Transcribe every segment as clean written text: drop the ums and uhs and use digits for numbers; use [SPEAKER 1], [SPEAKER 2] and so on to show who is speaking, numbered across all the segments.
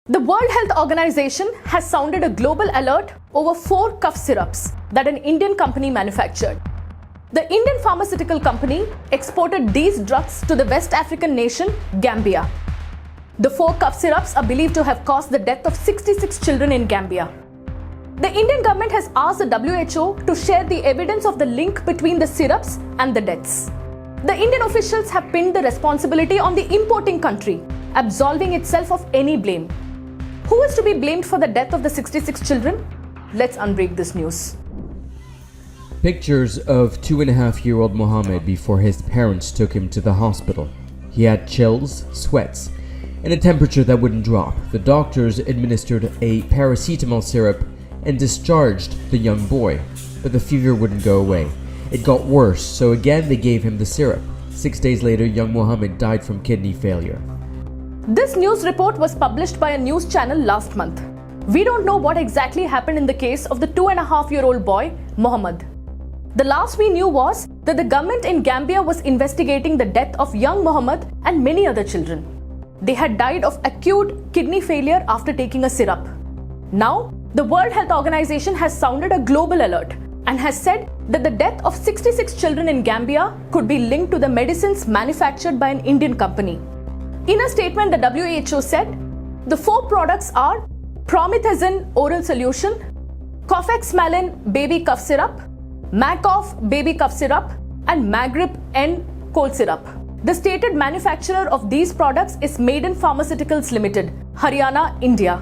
[SPEAKER 1] The World Health Organization has sounded a global alert over 4 cough syrups that an Indian company manufactured. The Indian pharmaceutical company exported these drugs to the West African nation, Gambia. The 4 cough syrups are believed to have caused the death of 66 children in Gambia. The Indian government has asked the WHO to share the evidence of the link between the syrups and the deaths. The Indian officials have pinned the responsibility on the importing country, absolving itself of any blame. Who is to be blamed for the death of the 66 children? Let's unbreak this news.
[SPEAKER 2] Pictures of 2.5-year-old Mohammed before his parents took him to the hospital. He had chills, sweats, and a temperature that wouldn't drop. The doctors administered a paracetamol syrup and discharged the young boy, but the fever wouldn't go away. It got worse, so again they gave him the syrup. 6 days later, young Mohammed died from kidney failure.
[SPEAKER 1] This news report was published by a news channel last month. We don't know what exactly happened in the case of the 2.5-year-old boy, Mohammed. The last we knew was that the government in Gambia was investigating the death of young Mohammed and many other children. They had died of acute kidney failure after taking a syrup. Now, the World Health Organization has sounded a global alert and has said that the death of 66 children in Gambia could be linked to the medicines manufactured by an Indian company. In a statement, the WHO said the 4 products are promethazine oral solution, cofexmalin baby cough syrup, Macof baby cough syrup, and Magrip N cold syrup. The stated manufacturer of these products is Maiden Pharmaceuticals Limited, Haryana, India.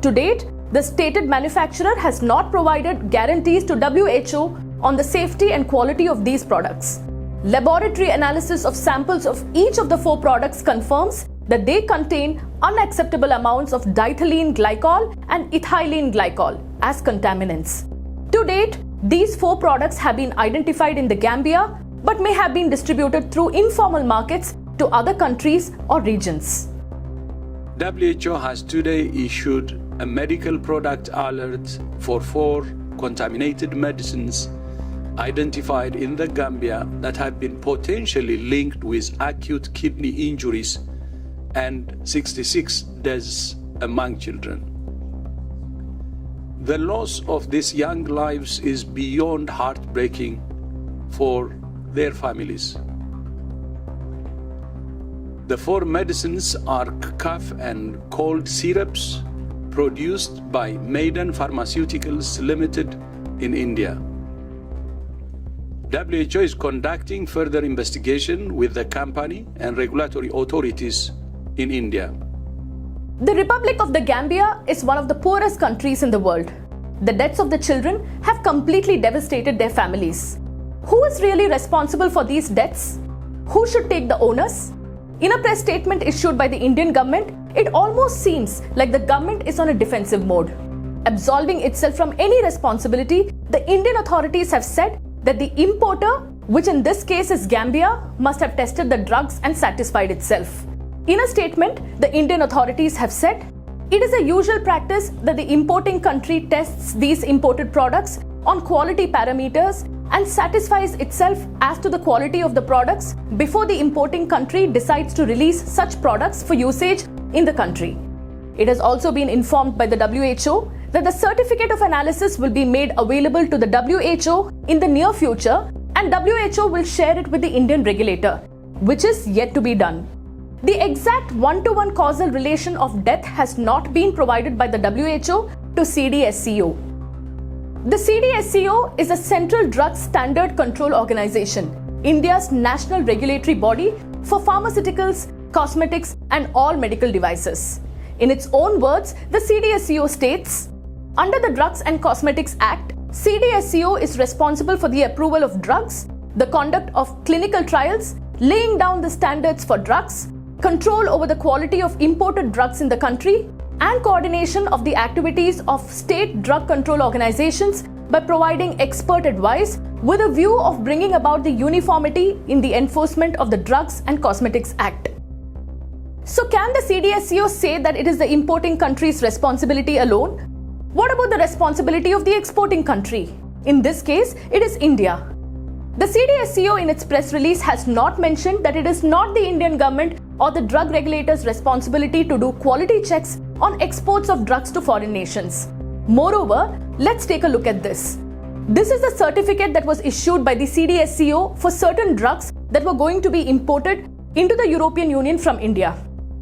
[SPEAKER 1] To date, the stated manufacturer has not provided guarantees to WHO on the safety and quality of these products. Laboratory analysis of samples of each of the 4 products confirms that they contain unacceptable amounts of diethylene glycol and ethylene glycol as contaminants. To date, these 4 products have been identified in the Gambia but may have been distributed through informal markets to other countries or regions.
[SPEAKER 3] WHO has today issued a medical product alert for 4 contaminated medicines identified in the Gambia that have been potentially linked with acute kidney injuries and 66 deaths among children. The loss of these young lives is beyond heartbreaking for their families. The 4 medicines are cough and cold syrups produced by Maiden Pharmaceuticals Limited in India. WHO is conducting further investigation with the company and regulatory authorities in India.
[SPEAKER 1] The Republic of the Gambia is one of the poorest countries in the world. The deaths of the children have completely devastated their families. Who is really responsible for these deaths? Who should take the onus? In a press statement issued by the Indian government, it almost seems like the government is on a defensive mode. Absolving itself from any responsibility, the Indian authorities have said that the importer, which in this case is Gambia, must have tested the drugs and satisfied itself. In a statement, the Indian authorities have said, it is a usual practice that the importing country tests these imported products on quality parameters and satisfies itself as to the quality of the products before the importing country decides to release such products for usage in the country. It has also been informed by the WHO that the certificate of analysis will be made available to the WHO in the near future, and WHO will share it with the Indian regulator, which is yet to be done. The exact one-to-one causal relation of death has not been provided by the WHO to CDSCO. The CDSCO is a Central Drug Standard Control Organization, India's national regulatory body for pharmaceuticals, cosmetics, and all medical devices. In its own words, the CDSCO states, under the Drugs and Cosmetics Act, CDSCO is responsible for the approval of drugs, the conduct of clinical trials, laying down the standards for drugs, control over the quality of imported drugs in the country, and coordination of the activities of state drug control organizations by providing expert advice with a view of bringing about the uniformity in the enforcement of the Drugs and Cosmetics Act. So can the CDSCO say that it is the importing country's responsibility alone? What about the responsibility of the exporting country? In this case, it is India. The CDSCO in its press release has not mentioned that it is not the Indian government or the drug regulator's responsibility to do quality checks on exports of drugs to foreign nations. Moreover, let's take a look at this. This is the certificate that was issued by the CDSCO for certain drugs that were going to be imported into the European Union from India.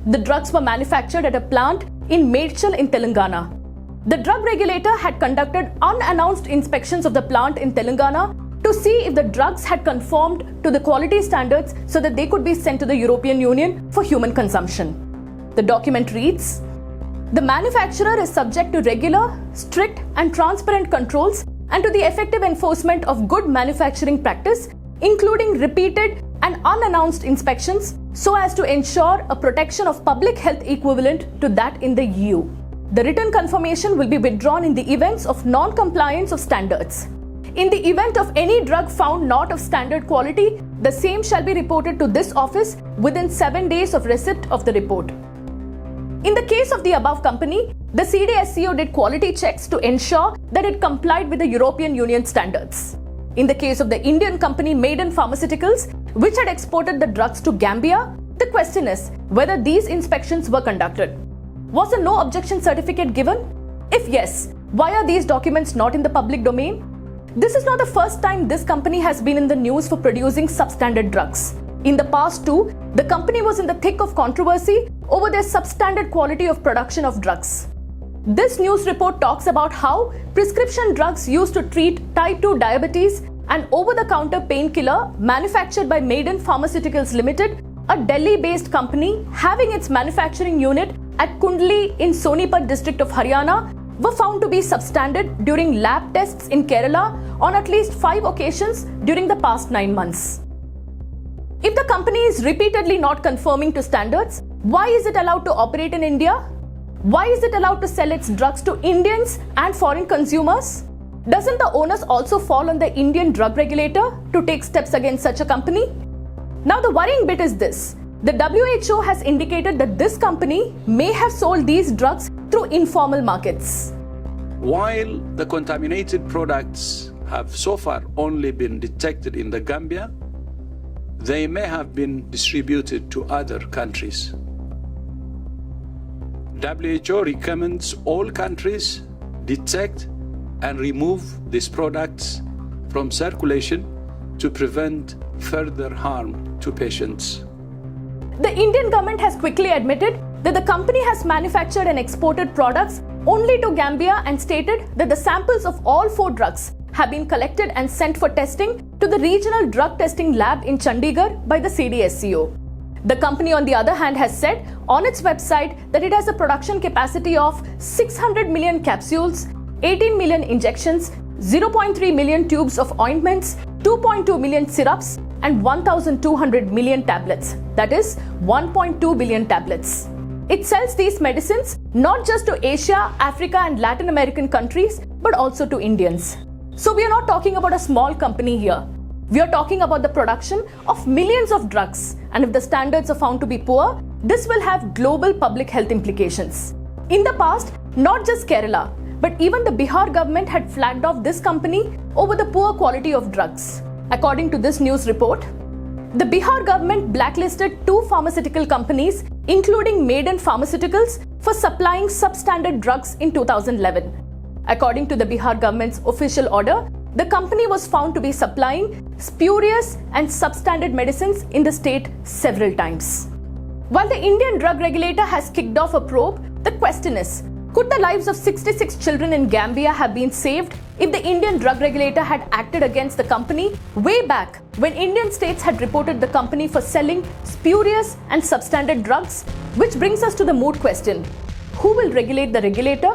[SPEAKER 1] The drugs were manufactured at a plant in Medchal in Telangana. The drug regulator had conducted unannounced inspections of the plant in Telangana to see if the drugs had conformed to the quality standards so that they could be sent to the European Union for human consumption. The document reads, "The manufacturer is subject to regular, strict and transparent controls and to the effective enforcement of good manufacturing practice, including repeated and unannounced inspections so as to ensure a protection of public health equivalent to that in the EU. The written confirmation will be withdrawn in the events of non-compliance of standards. In the event of any drug found not of standard quality, the same shall be reported to this office within 7 days of receipt of the report." In the case of the above company, the CDSCO did quality checks to ensure that it complied with the European Union standards. In the case of the Indian company Maiden Pharmaceuticals, which had exported the drugs to Gambia, the question is whether these inspections were conducted. Was a no objection certificate given? If yes, why are these documents not in the public domain? This is not the first time this company has been in the news for producing substandard drugs. In the past too, the company was in the thick of controversy over their substandard quality of production of drugs. This news report talks about how prescription drugs used to treat type 2 diabetes, an over-the-counter painkiller manufactured by Maiden Pharmaceuticals Limited, a Delhi-based company having its manufacturing unit at Kundli in Sonipat district of Haryana, were found to be substandard during lab tests in Kerala on at least 5 occasions during the past 9 months. If the company is repeatedly not conforming to standards, why is it allowed to operate in India? Why is it allowed to sell its drugs to Indians and foreign consumers? Doesn't the onus also fall on the Indian drug regulator to take steps against such a company? Now the worrying bit is this. The WHO has indicated that this company may have sold these drugs through informal markets.
[SPEAKER 3] While the contaminated products have so far only been detected in the Gambia, they may have been distributed to other countries. WHO recommends all countries detect and remove these products from circulation to prevent further harm to patients.
[SPEAKER 1] The Indian government has quickly admitted that the company has manufactured and exported products only to Gambia and stated that the samples of all 4 drugs have been collected and sent for testing to the regional drug testing lab in Chandigarh by the CDSCO. The company, on the other hand, has said on its website that it has a production capacity of 600 million capsules, 18 million injections, 0.3 million tubes of ointments, 2.2 million syrups, and 1,200 million tablets, that is 1.2 billion tablets. It sells these medicines not just to Asia, Africa and Latin American countries, but also to Indians. So we are not talking about a small company here. We are talking about the production of millions of drugs, and if the standards are found to be poor, this will have global public health implications. In the past, not just Kerala, but even the Bihar government had flagged off this company over the poor quality of drugs. According to this news report, the Bihar government blacklisted 2 pharmaceutical companies, including Maiden Pharmaceuticals, for supplying substandard drugs in 2011. According to the Bihar government's official order, the company was found to be supplying spurious and substandard medicines in the state several times. While the Indian drug regulator has kicked off a probe, the question is, could the lives of 66 children in Gambia have been saved if the Indian drug regulator had acted against the company way back when Indian states had reported the company for selling spurious and substandard drugs? Which brings us to the moot question: who will regulate the regulator?